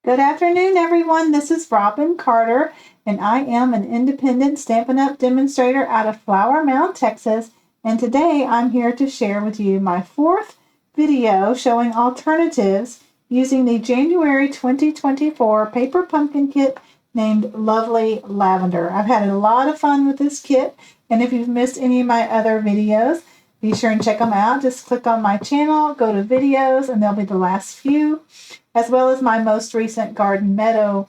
Good afternoon, everyone. This is Robin Carter, and I am an independent Stampin' Up! Demonstrator out of Flower Mound, Texas. And today I'm here to share with you my fourth video showing alternatives using the January 2024 paper pumpkin kit named Lovely Lavender. I've had a lot of fun with this kit, and if you've missed any of my other videos, be sure and check them out. Just click on my channel, go to videos, and they'll be the last few, as well as my most recent Garden Meadow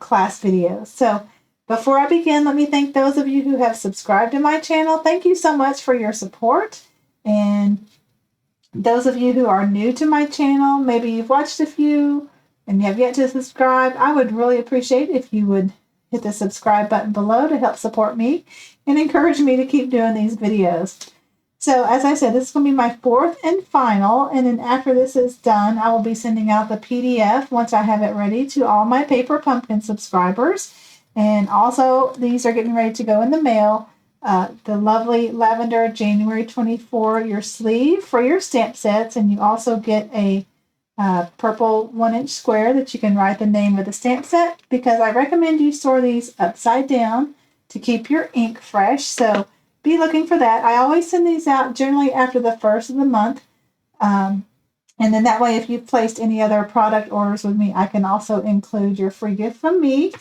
class videos. So before I begin, let me thank those of you who have subscribed to my channel. Thank you so much for your support. And those of you who are new to my channel, maybe you've watched a few and you have yet to subscribe, I would really appreciate if you would hit the subscribe button below to help support me and encourage me to keep doing these videos. So as I said, this is going to be my fourth and final, and then after this is done, I will be sending out the PDF once I have it ready to all my Paper Pumpkin subscribers. And also, these are getting ready to go in the mail. The Lovely Lavender January 24, your sleeve for your stamp sets, and you also get a purple 1-inch square that you can write the name of the stamp set, because I recommend you store these upside down to keep your ink fresh. So be looking for that. I always send these out generally after the first of the month. And then that way, if you've placed any other product orders with me, I can also include your free gift from me.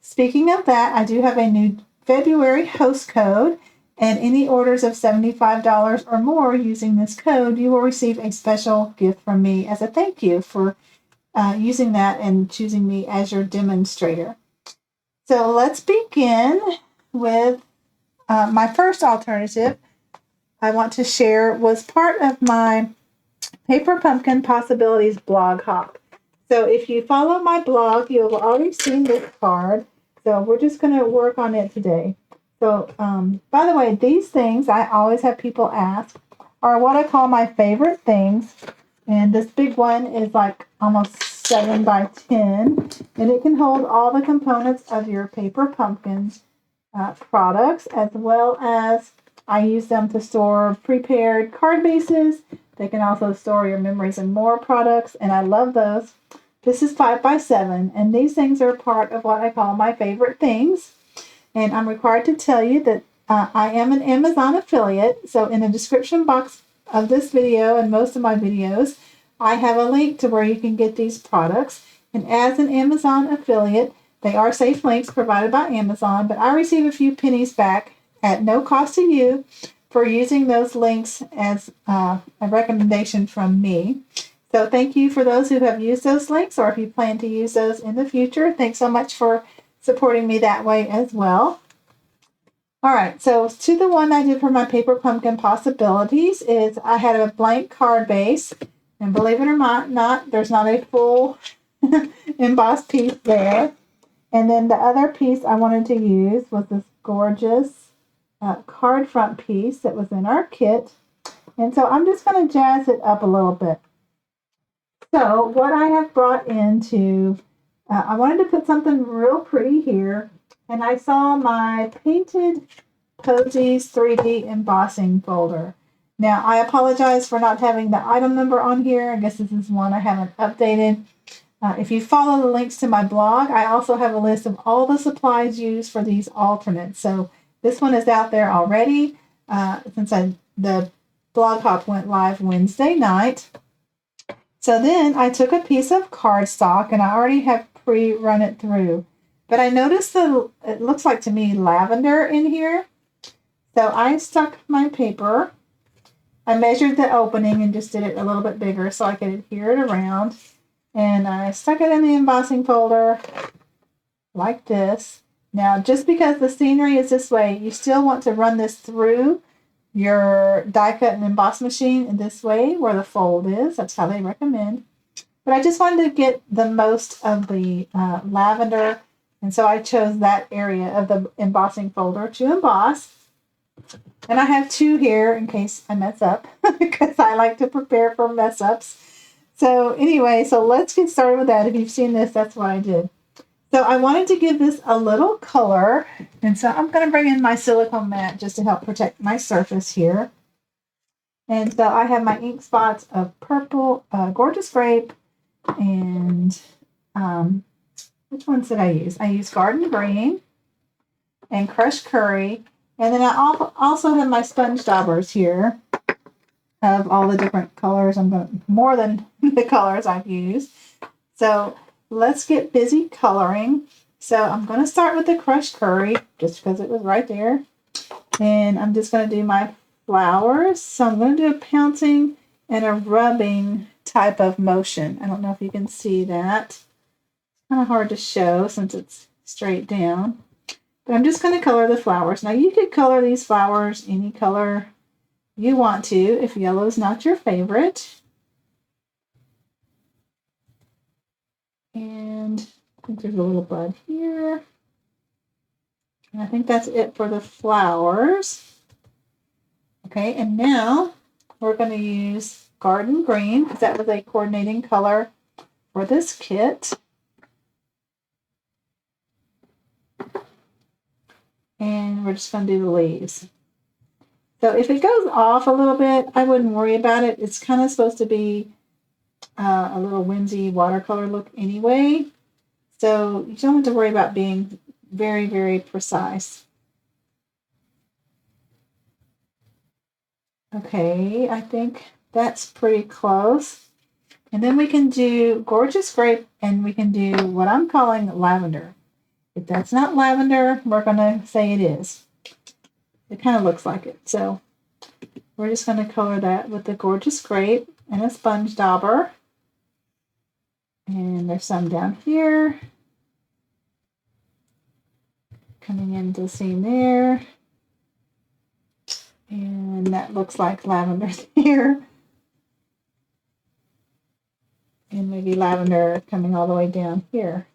Speaking of that, I do have a new February host code, and any orders of $75 or more using this code, you will receive a special gift from me as a thank you for using that and choosing me as your demonstrator. So let's begin with my first alternative I want to share was part of my Paper Pumpkin Possibilities blog hop. So if you follow my blog, you've already seen this card. So we're just going to work on it today. So by the way, these things I always have people ask are what I call my favorite things. And this big one is like almost 7 by 10. And it can hold all the components of your Paper Pumpkins products, as well as I use them to store prepared card bases. They can also store your Memories and More products, and I love those. This is 5 by 7, and these things are part of what I call my favorite things. And I'm required to tell you that I am an Amazon affiliate, so in the description box of this video and most of my videos, I have a link to where you can get these products. And as an Amazon affiliate, they are safe links provided by Amazon, but I receive a few pennies back at no cost to you for using those links as a recommendation from me. So thank you for those who have used those links, or if you plan to use those in the future. Thanks so much for supporting me that way as well. All right, so to the one I did for my Paper Pumpkin Possibilities is I had a blank card base, and believe it or not, there's not a full embossed piece there. And then the other piece I wanted to use was this gorgeous card front piece that was in our kit. And so I'm just going to jazz it up a little bit. So what I have brought into, I wanted to put something real pretty here. And I saw my Painted Posies 3D embossing folder. Now, I apologize for not having the item number on here. I guess this is one I haven't updated. If you follow the links to my blog, I also have a list of all the supplies used for these alternates. So this one is out there already since the blog hop went live Wednesday night. So then I took a piece of cardstock, and I already have pre-run it through. But I noticed it looks like to me lavender in here. So I stuck my paper. I measured the opening and just did it a little bit bigger so I could adhere it around. And I stuck it in the embossing folder like this. Now, just because the scenery is this way, you still want to run this through your die cut and emboss machine in this way where the fold is. That's how they recommend. But I just wanted to get the most of the lavender, and so I chose that area of the embossing folder to emboss. And I have 2 here in case I mess up, because I like to prepare for mess ups. So anyway, so let's get started with that. If you've seen this, that's what I did. So I wanted to give this a little color, and so I'm going to bring in my silicone mat just to help protect my surface here. And so I have my ink spots of purple, gorgeous grape, and which ones did I use? I used Garden Green and Crushed Curry. And then I also have my sponge daubers here of all the different colors. More than the colors I've used. So let's get busy coloring. So I'm going to start with the Crushed Curry just because it was right there. And I'm just going to do my flowers. So I'm going to do a pouncing and a rubbing type of motion. I don't know if you can see that. It's kind of hard to show since it's straight down. But I'm just going to color the flowers. Now you could color these flowers any color you want to if yellow is not your favorite. And I think there's a little bud here. And I think that's it for the flowers. Okay, and now we're going to use Garden Green because that was a coordinating color for this kit. And we're just going to do the leaves. So if it goes off a little bit, I wouldn't worry about it. It's kind of supposed to be a little whimsy watercolor look anyway. So you don't have to worry about being very, very precise. Okay, I think that's pretty close. And then we can do Gorgeous Grape and we can do what I'm calling lavender. If that's not lavender, we're going to say it is. It kind of looks like it. So we're just going to color that with the Gorgeous Grape and a sponge dauber. And there's some down here. Coming into the seam there. And that looks like lavender here. And maybe lavender coming all the way down here.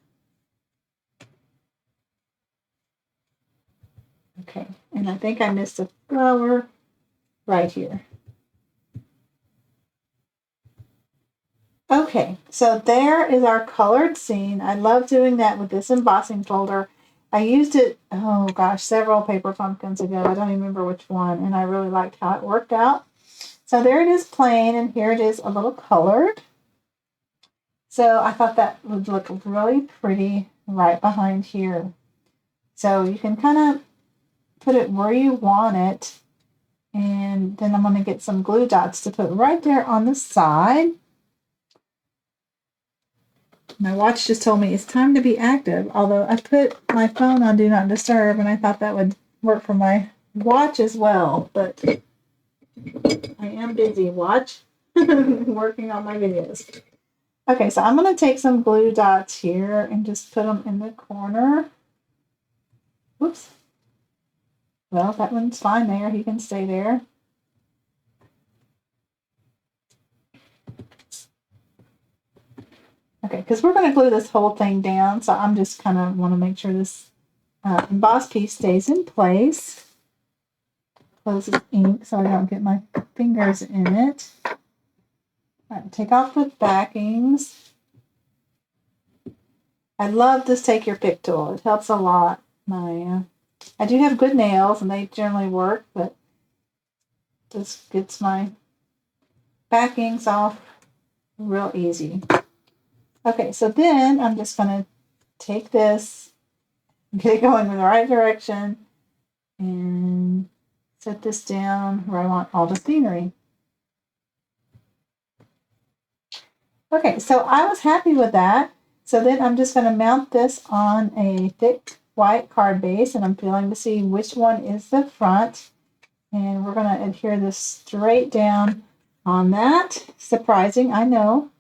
Okay, and I think I missed a flower right here. Okay, so there is our colored scene. I love doing that with this embossing folder. I used it, oh gosh, several paper pumpkins ago. I don't even remember which one, and I really liked how it worked out. So there it is plain, and here it is a little colored. So I thought that would look really pretty right behind here. So you can kind of put it where you want it. And then I'm going to get some glue dots to put right there on the side. My watch just told me it's time to be active, although I put my phone on Do Not Disturb, and I thought that would work for my watch as well. But I am busy, watch, working on my videos. Okay, so I'm going to take some glue dots here and just put them in the corner. Whoops. Well, that one's fine there. He can stay there. Okay, because we're going to glue this whole thing down, so I'm just kind of want to make sure this emboss piece stays in place. Close this ink so I don't get my fingers in it. All right, take off the backings. I love this Take Your Pick tool. It helps a lot. I do have good nails, and they generally work, but this gets my backings off real easy. Okay, so then I'm just going to take this, get it going in the right direction, and set this down where I want all the scenery. Okay, so I was happy with that. So then I'm just going to mount this on a thick white card base, and I'm feeling to see which one is the front. And we're going to adhere this straight down on that. Surprising, I know.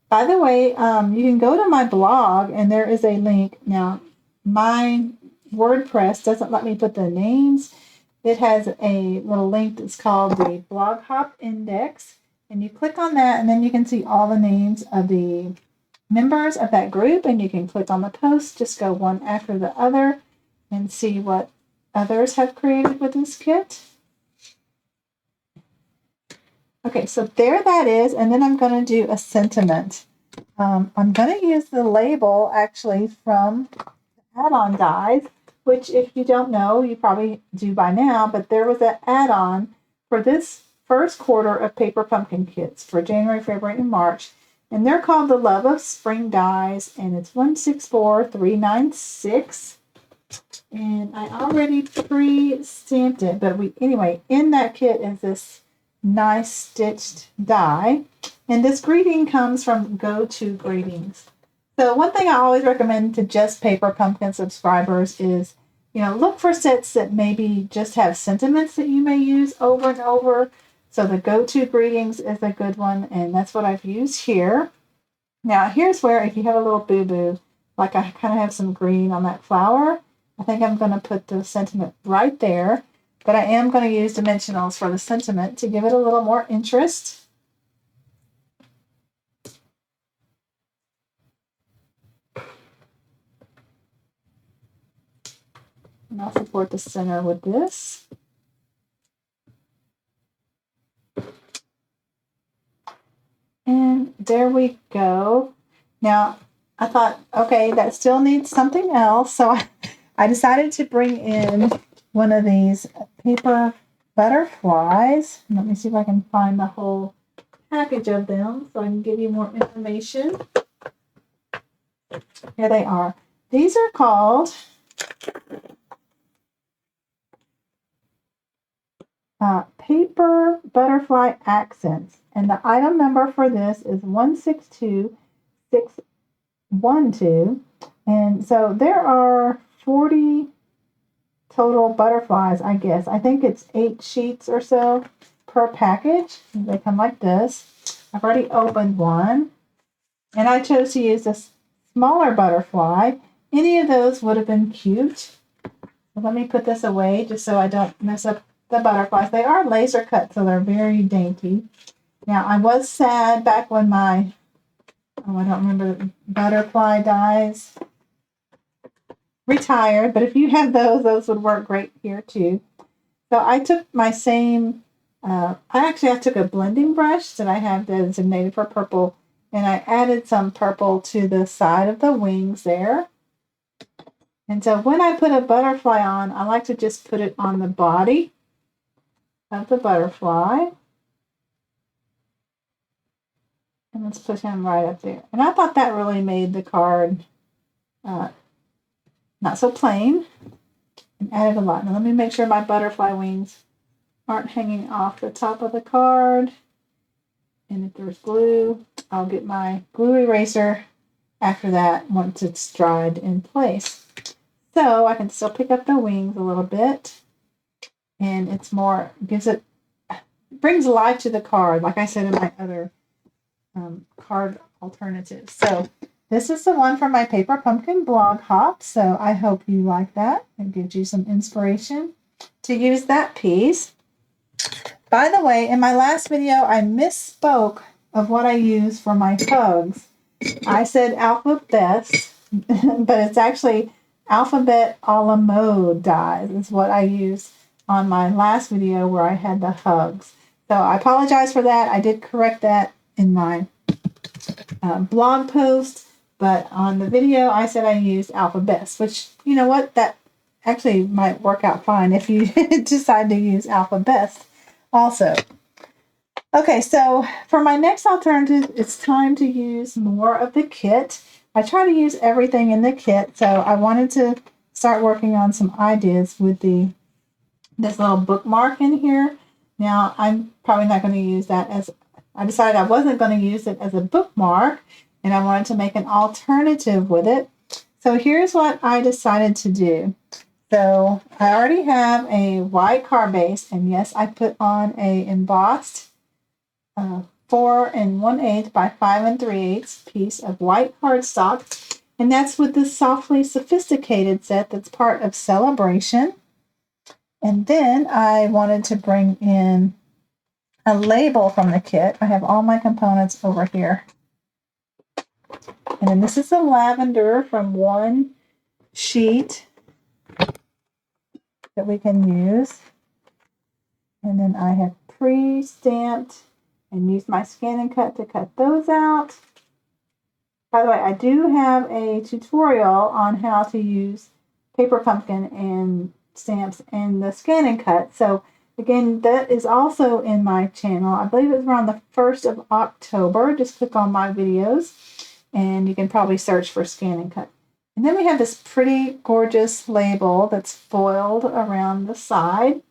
By the way, you can go to my blog, and there is a link. Now, my WordPress doesn't let me put the names. It has a little link that's called the Blog Hop Index, and you click on that, and then you can see all the names of the members of that group, and you can click on the post, just go one after the other, and see what others have created with this kit. Okay, so there that is, and then I'm going to do a sentiment. I'm going to use the label actually from add-on guys, which if you don't know, you probably do by now, but there was an add-on for this first quarter of paper pumpkin kits for January, February, and March. And they're called the Love of Spring dies, and it's 164396. And I already pre-stamped it, but anyway, in that kit is this nice stitched die. And this greeting comes from Go To Greetings. So one thing I always recommend to Just Paper Pumpkin subscribers is, look for sets that maybe just have sentiments that you may use over and over. So the Go To Greetings is a good one, and that's what I've used here. Now, here's where if you have a little boo-boo, like I kind of have some green on that flower, I think I'm going to put the sentiment right there. But I am going to use dimensionals for the sentiment to give it a little more interest. And I'll support the center with this. And there we go. Now, I thought, okay, that still needs something else. So I decided to bring in one of these paper butterflies. Let me see if I can find the whole package of them so I can give you more information. Here they are. These are called paper butterfly accents. And the item number for this is 162612. And so there are 40 total butterflies, I guess. I think it's 8 sheets or so per package. They come like this. I've already opened one. And I chose to use this smaller butterfly. Any of those would have been cute. So let me put this away just so I don't mess up the butterflies. They are laser cut, so they're very dainty. Now, I was sad back when I don't remember, butterfly dies retired, but if you have those would work great here too. So I took my same, I took a blending brush that I have designated for purple, and I added some purple to the side of the wings there. And so when I put a butterfly on, I like to just put it on the body of the butterfly. And let's put him right up there. And I thought that really made the card not so plain, and added a lot. Now let me make sure my butterfly wings aren't hanging off the top of the card. And if there's glue, I'll get my glue eraser after that once it's dried in place. So I can still pick up the wings a little bit, and it's more, brings life to the card, like I said in my other card alternatives. So this is the one for my Paper Pumpkin blog hop, so I hope you like that. It gives you some inspiration to use that piece. By the way, in my last video, I misspoke of what I use for my hugs. I said alphabet, but it's actually alphabet a la mode dies is what I used on my last video where I had the hugs. So I apologize for that. I did correct that in my blog post, but on the video I said I used alphabet, which, you know what, that actually might work out fine if you decide to use alphabet also. Okay, so for my next alternative, it's time to use more of the kit. I try to use everything in the kit, so I wanted to start working on some ideas with this little bookmark in here. Now, I'm probably not going to use that I decided I wasn't going to use it as a bookmark, and I wanted to make an alternative with it. So here's what I decided to do. So I already have a white card base, and yes, I put on a embossed 4 1/8 by 5 3/8 piece of white cardstock, and that's with this Softly Sophisticated set that's part of Celebration. And then I wanted to bring in a label from the kit. I have all my components over here. And then this is the lavender from one sheet that we can use. And then I have pre-stamped and used my scan and cut to cut those out. By the way, I do have a tutorial on how to use Paper Pumpkin and stamps and the scan and cut. So Again, that is also in my channel. I believe it's around the 1st of October. Just click on my videos and you can probably search for Scan and Cut. And then we have this pretty gorgeous label that's foiled around the side.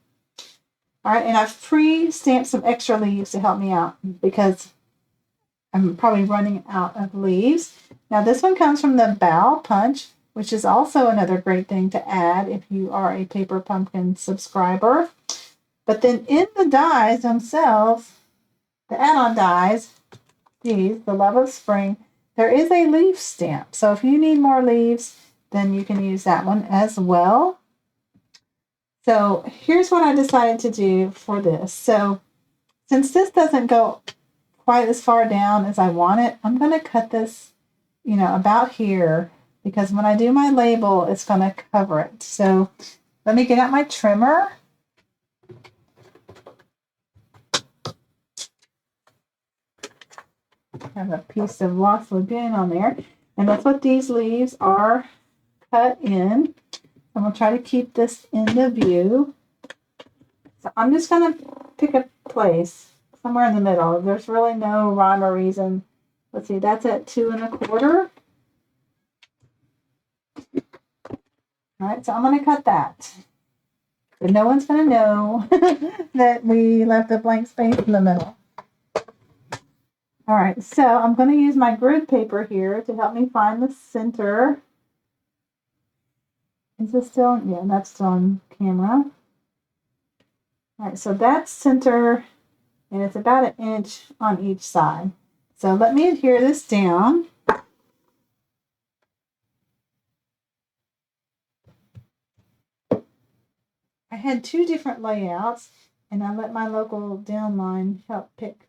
All right, and I've pre-stamped some extra leaves to help me out because I'm probably running out of leaves. Now this one comes from the Bow Punch, which is also another great thing to add if you are a Paper Pumpkin subscriber. But then in the dies themselves, the add-on dies, these, the Love of Spring, there is a leaf stamp. So if you need more leaves, then you can use that one as well. So here's what I decided to do for this. So since this doesn't go quite as far down as I want it, I'm going to cut this, about here, because when I do my label, it's going to cover it. So let me get out my trimmer. I have a piece of lost lagoon on there, and that's what these leaves are cut in. I'm going to try to keep this in the view. So I'm just going to pick a place somewhere in the middle. There's really no rhyme or reason. Let's see, that's at 2 1/4. All right, so I'm going to cut that. But no one's going to know that we left a blank space in the middle. All right, so I'm going to use my grid paper here to help me find the center. Is this still? Yeah, that's still on camera. All right, so that's center, and it's about 1 inch on each side. So let me adhere this down. I had 2 different layouts, and I let my local downline help pick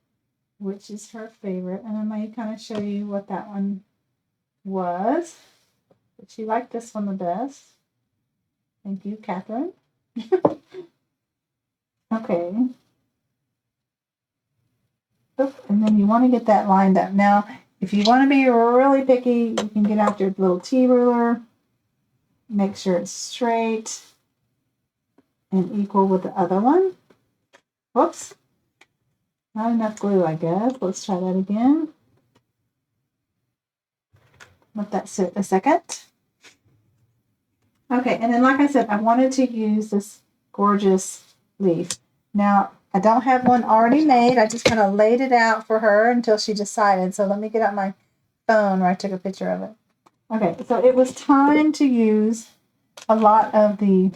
which is her favorite. And I may kind of show you what that one was. But she liked this one the best. Thank you, Catherine. Okay. And then you want to get that lined up. Now, if you want to be really picky, you can get out your little T ruler. Make sure it's straight and equal with the other one. Whoops. Not enough glue, I guess. Let's try that again. Let that sit a second. Okay, and then like I said, I wanted to use this gorgeous leaf. Now, I don't have one already made. I just kind of laid it out for her until she decided. So let me get out my phone where I took a picture of it. Okay, so it was time to use a lot of the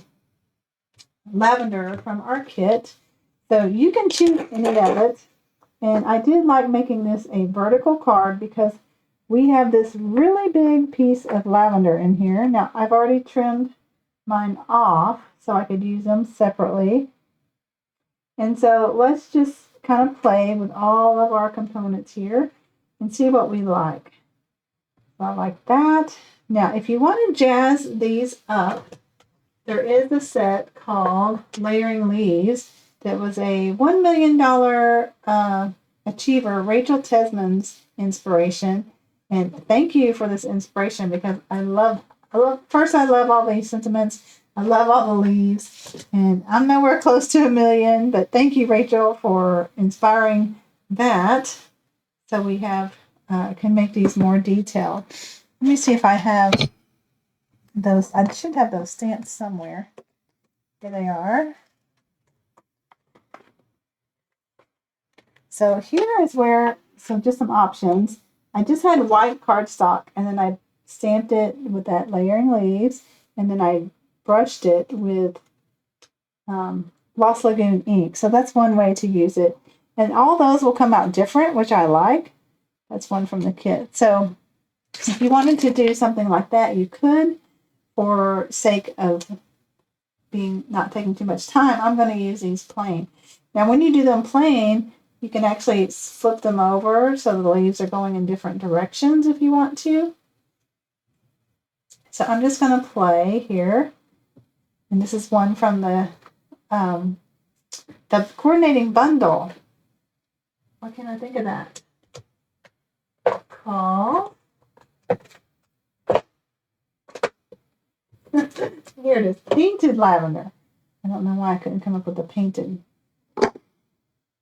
lavender from our kit. So you can choose any of it. And I did like making this a vertical card because we have this really big piece of lavender in here. Now, I've already trimmed mine off so I could use them separately. And so let's just kind of play with all of our components here and see what we like. So I like that. Now, if you want to jazz these up, there is a set called Layering Leaves that was a $1 million achiever, Rachel Tesman's inspiration. And thank you for this inspiration because I love all these sentiments. I love all the leaves, and I'm nowhere close to 1 million, but thank you, Rachel, for inspiring that. So we have can make these more detailed. Let me see if I have those. I should have those stamps somewhere. Here they are. So here is where, so just some options. I just had white cardstock, and then I stamped it with that Layering Leaves, and then I brushed it with Lost Lagoon ink. So that's one way to use it. And all those will come out different, which I like. That's one from the kit. So if you wanted to do something like that, you could. For sake of not taking too much time, I'm going to use these plain. Now, when you do them plain, you can actually flip them over so the leaves are going in different directions if you want to. So I'm just going to play here. And this is one from the coordinating bundle. What can I think of that? Called. Here it is, Painted Lavender. I don't know why I couldn't come up with the painted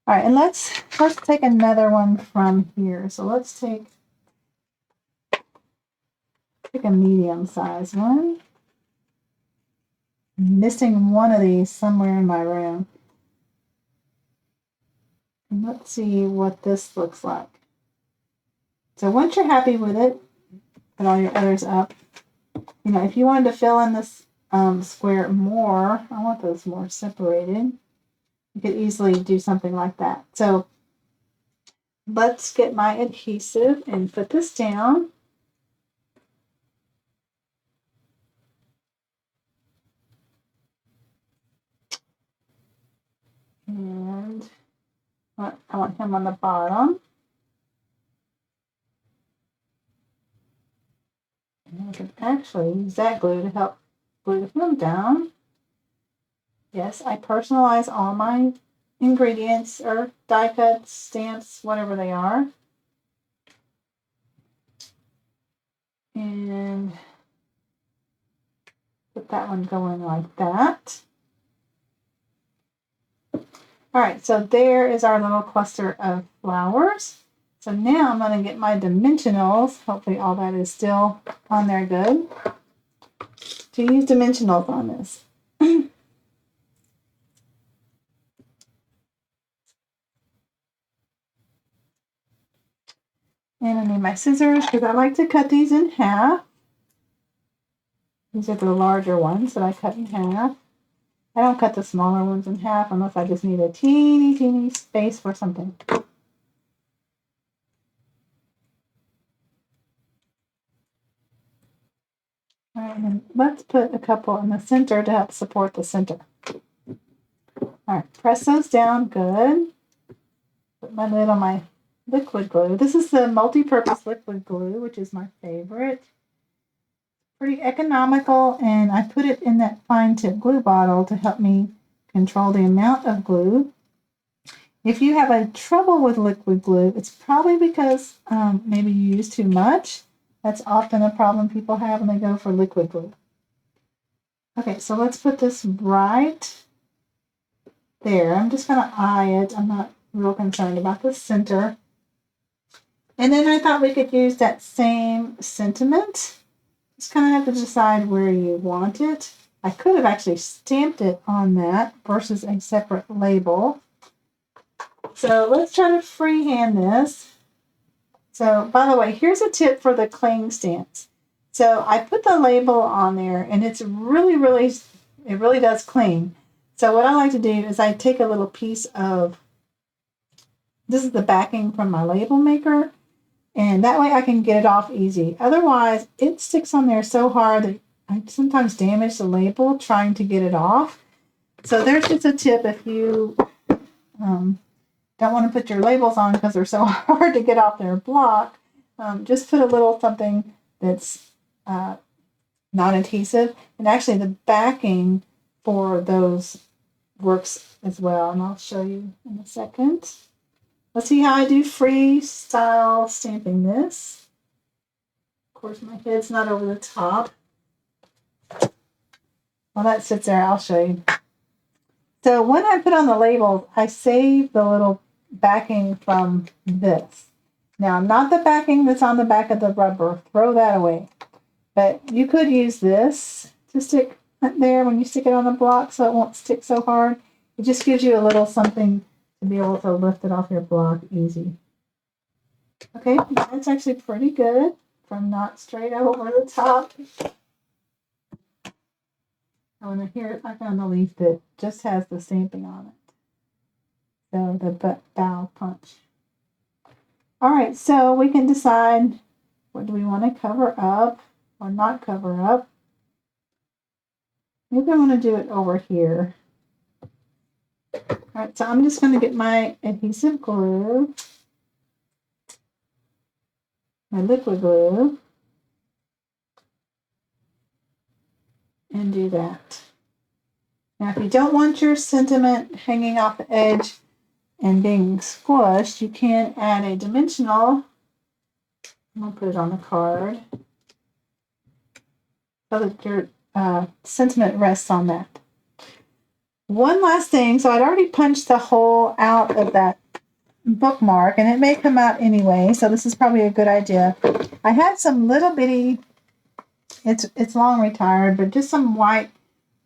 All right, and let's take another one from here. So let's take a medium size one. I'm missing one of these somewhere in my room. And let's see what this looks like. So once you're happy with it, put all your others up. You know, if you wanted to fill in this square more, I want those more separated. You could easily do something like that. So let's get my adhesive and put this down. And I want him on the bottom. And I can actually use that glue to help glue him down. Yes, I personalize all my ingredients or die cuts, stamps, whatever they are. And put that one going like that. All right, so there is our little cluster of flowers. So now I'm going to get my dimensionals. Hopefully all that is still on there good. To use dimensionals on this. And I need my scissors because I like to cut these in half. These are the larger ones that I cut in half. I don't cut the smaller ones in half unless I just need a teeny space for something. All right, and let's put a couple in the center to help support the center. All right, press those down, good. Put my lid on my liquid glue. This is the multi-purpose liquid glue, which is my favorite. Pretty economical, and I put it in that fine tip glue bottle to help me control the amount of glue. If you have a trouble with liquid glue, it's probably because maybe you use too much. That's often a problem people have when they go for liquid glue. Okay, so let's put this right there. I'm just going to eye it. I'm not real concerned about the center. And then I thought we could use that same sentiment. Just kind of have to decide where you want it. I could have actually stamped it on that versus a separate label. So let's try to freehand this. So by the way, here's a tip for the cling stamps. So I put the label on there and it's really does cling. So what I like to do is I take a little piece of, this is the backing from my label maker, and that way I can get it off easy. Otherwise, it sticks on there so hard that I sometimes damage the label trying to get it off. So there's just a tip if you don't want to put your labels on because they're so hard to get off their block. Just put a little something that's non-adhesive. And actually the backing for those works as well. And I'll show you in a second. Let's see how I do freestyle stamping this. Of course, my head's not over the top. While that sits there, I'll show you. So when I put on the label, I save the little backing from this. Now, not the backing that's on the back of the rubber. Throw that away. But you could use this to stick there when you stick it on the block so it won't stick so hard. It just gives you a little something to be able to lift it off your block easy. Okay, that's actually pretty good from not straight over the top. And here I found a leaf that just has the stamping on it. So the bow punch. All right, so we can decide what do we want to cover up or not cover up. Maybe I want to do it over here. All right, so I'm just going to get my adhesive glue, my liquid glue, and do that. Now, if you don't want your sentiment hanging off the edge and being squished, you can add a dimensional. I'm going to put it on the card so that your sentiment rests on that. one last thing. So I'd already punched the hole out of that bookmark, and it may come out anyway, so this is probably a good idea. I had some little bitty, it's long retired, but just some white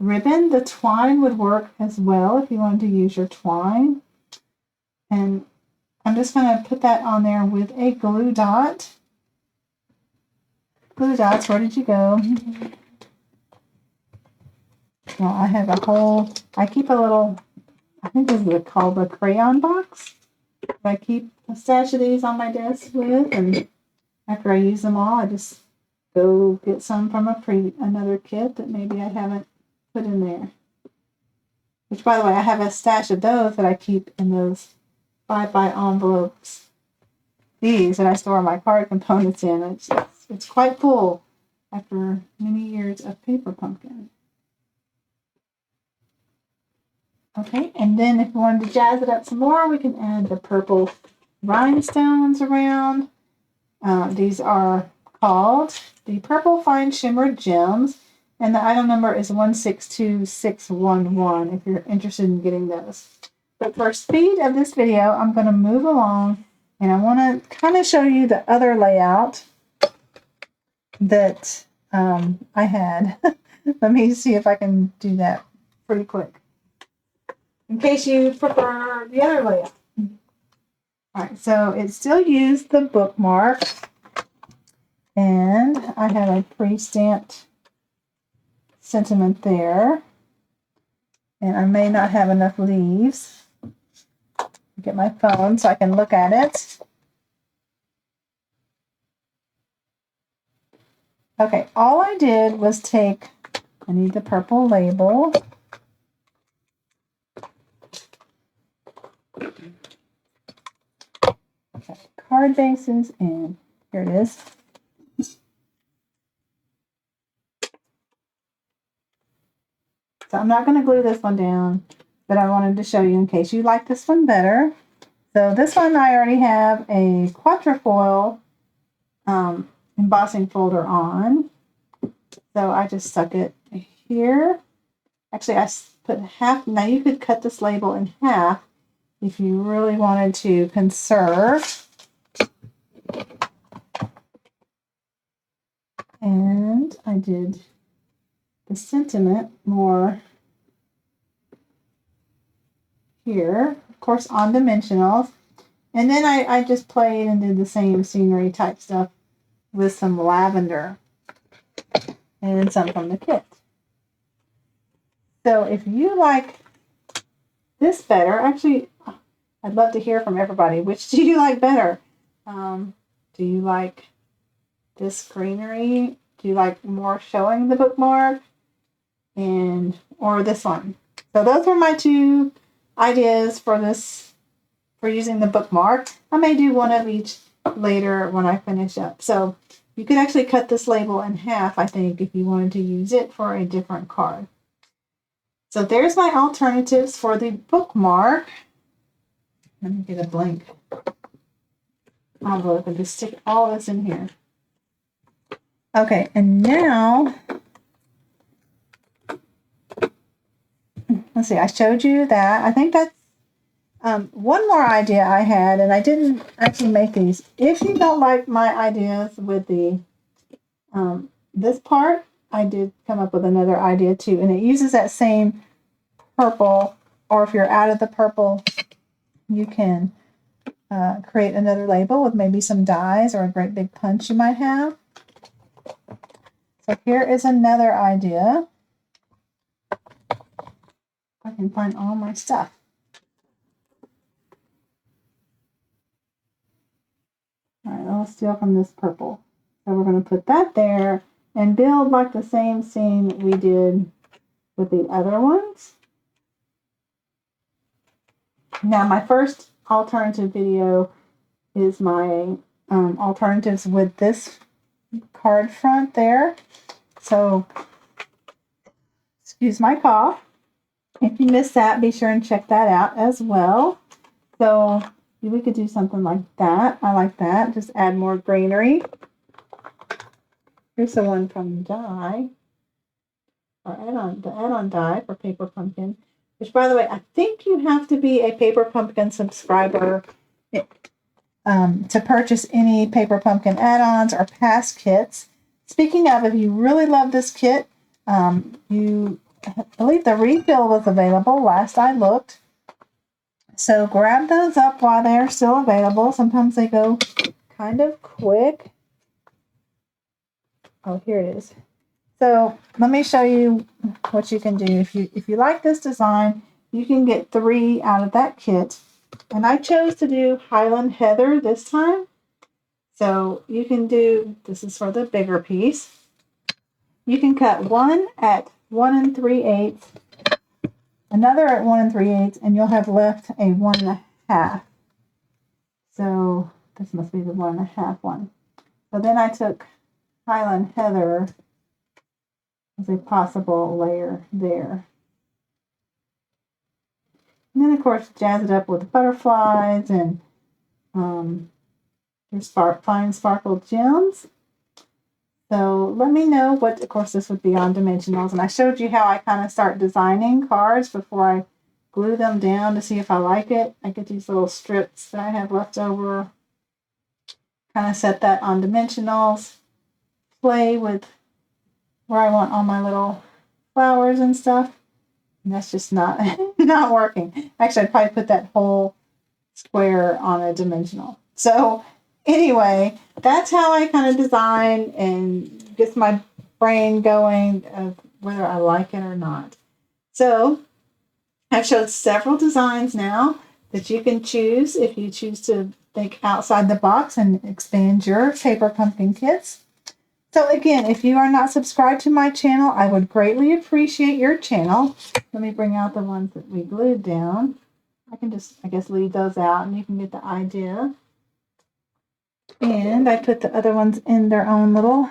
ribbon. The twine would work as well if you wanted to use your twine. And I'm just going to put that on there with a glue dot. Glue dots, where did you go? Well, I have a whole, I keep a little, I think this is called a crayon box. I keep a stash of these on my desk with, and after I use them all, I just go get some from another kit that maybe I haven't put in there. Which, by the way, I have a stash of those that I keep in those 5x envelopes. These that I store my card components in. It's quite full after many years of paper pumpkin. Okay, and then if you wanted to jazz it up some more, we can add the purple rhinestones around. These are called the Purple Fine Shimmer Gems, and the item number is 162611 if you're interested in getting those. But for speed of this video, I'm going to move along, and I want to kind of show you the other layout that I had. Let me see if I can do that pretty quick, in case you prefer the other layout. All right, so it still used the bookmark, and I have a pre-stamped sentiment there, and I may not have enough leaves. Get my phone so I can look at it. Okay, all I did was take, I need the purple label. Okay, card bases, and here it is. So I'm not going to glue this one down, but I wanted to show you in case you like this one better. So this one I already have a quatrefoil embossing folder on. So I just stuck it here. Actually, I put half. Now you could cut this label in half if you really wanted to conserve. And I did the sentiment more here, of course, on dimensionals. And then I just played and did the same scenery type stuff with some lavender and some from the kit. So if you like this better, actually, I'd love to hear from everybody. Which do you like better? Do you like this greenery? Do you like more showing the bookmark? Or this one? So those were my two ideas for this, for using the bookmark. I may do one of each later when I finish up. So you could actually cut this label in half, I think, if you wanted to use it for a different card. So there's my alternatives for the bookmark. Let me get a blank envelope and just stick all this in here. Okay, and now, let's see, I showed you that. I think that's one more idea I had, and I didn't actually make these. If you don't like my ideas with the this part, I did come up with another idea too, and it uses that same purple, or if you're out of the purple, you can create another label with maybe some dies or a great big punch you might have. So here is another idea. I can find all my stuff. All right, I'll steal from this purple. So we're going to put that there and build like the same scene we did with the other ones. Now, my first alternative video is my alternatives with this card front there. So, excuse my cough. If you missed that, be sure and check that out as well. So, we could do something like that. I like that. Just add more greenery. Here's the one from die, or the add-on die for paper pumpkin. which, by the way, I think you have to be a Paper Pumpkin subscriber to purchase any Paper Pumpkin add-ons or past kits. Speaking of, if you really love this kit, I believe the refill was available last I looked. So grab those up while they're still available. Sometimes they go kind of quick. Oh, here it is. So let me show you what you can do. If you like this design, you can get 3 out of that kit. And I chose to do Highland Heather this time. So you can do, this is for the bigger piece. You can cut one at 1 3/8, another at 1 3/8, and you'll have left a 1 1/2. So this must be the 1 1/2 one. So then I took Highland Heather as a possible layer there. And then, of course, jazz it up with butterflies and your fine sparkled gems. So let me know what, of course, this would be on dimensionals. And I showed you how I kind of start designing cards before I glue them down to see if I like it. I get these little strips that I have left over. Kind of set that on dimensionals. Play with where I want all my little flowers and stuff. And that's just not working. Actually, I'd probably put that whole square on a dimensional. So anyway, that's how I kind of design and gets my brain going of whether I like it or not. So I've showed several designs now that you can choose if you choose to think outside the box and expand your Paper Pumpkin kits. So again, if you are not subscribed to my channel, I would greatly appreciate your channel. Let me bring out the ones that we glued down. I can just, I guess, leave those out and you can get the idea. And I put the other ones in their own little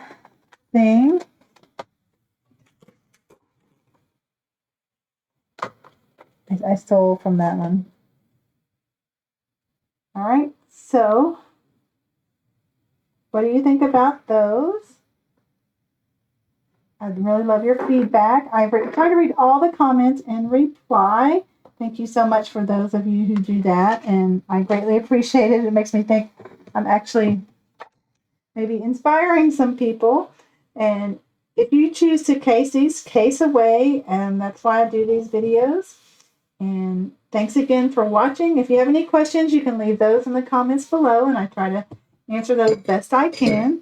thing. I stole from that one. All right, so what do you think about those? I'd really love your feedback. I try to read all the comments and reply. Thank you so much for those of you who do that, and I greatly appreciate it. It makes me think I'm actually maybe inspiring some people. And if you choose to case these, case away, and that's why I do these videos. And thanks again for watching. If you have any questions, you can leave those in the comments below, and I try to answer those best I can.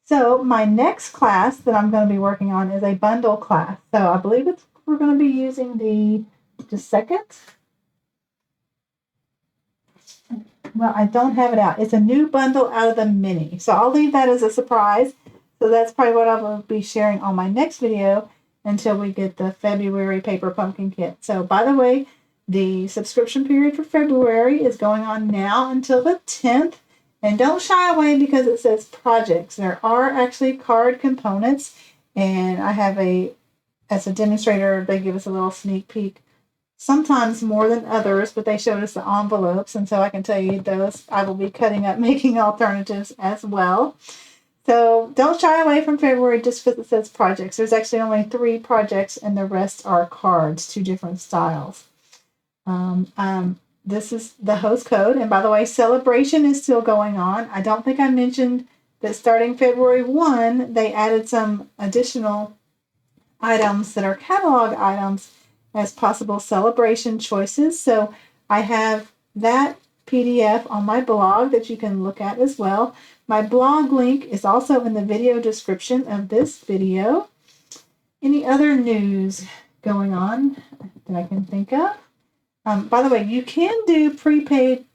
So my next class that I'm going to be working on is a bundle class. So I believe we're going to be using the, just a second. Well, I don't have it out. It's a new bundle out of the mini. So I'll leave that as a surprise. So that's probably what I will be sharing on my next video until we get the February Paper Pumpkin kit. So by the way, the subscription period for February is going on now until the 10th. And don't shy away because it says projects. There are actually card components. And I have as a demonstrator, they give us a little sneak peek. Sometimes more than others, but they showed us the envelopes. And so I can tell you those I will be cutting up, making alternatives as well. So don't shy away from February just because it says projects. There's actually only 3 projects and the rest are cards, 2 different styles. This is the host code. And by the way, celebration is still going on. I don't think I mentioned that starting February 1, they added some additional items that are catalog items as possible celebration choices. So I have that PDF on my blog that you can look at as well. My blog link is also in the video description of this video. Any other news going on that I can think of? By the way, you can do prepaid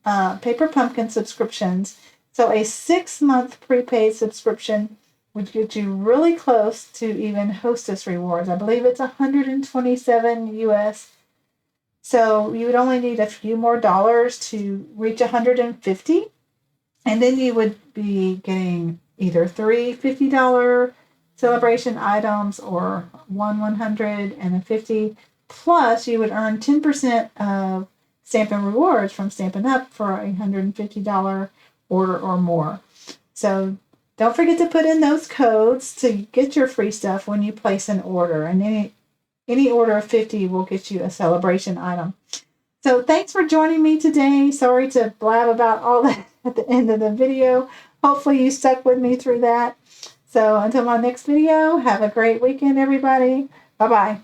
Paper Pumpkin subscriptions. So a 6-month prepaid subscription would get you really close to even hostess rewards. I believe it's $127 US. So you would only need a few more dollars to reach $150. And then you would be getting either 3 $50 celebration items or 1 $100 and a 50. Plus, you would earn 10% of Stampin' rewards from Stampin' Up! For a $150 order or more. So don't forget to put in those codes to get your free stuff when you place an order. And Any order of 50 will get you a celebration item. So thanks for joining me today. Sorry to blab about all that at the end of the video. Hopefully you stuck with me through that. So until my next video, have a great weekend, everybody. Bye-bye.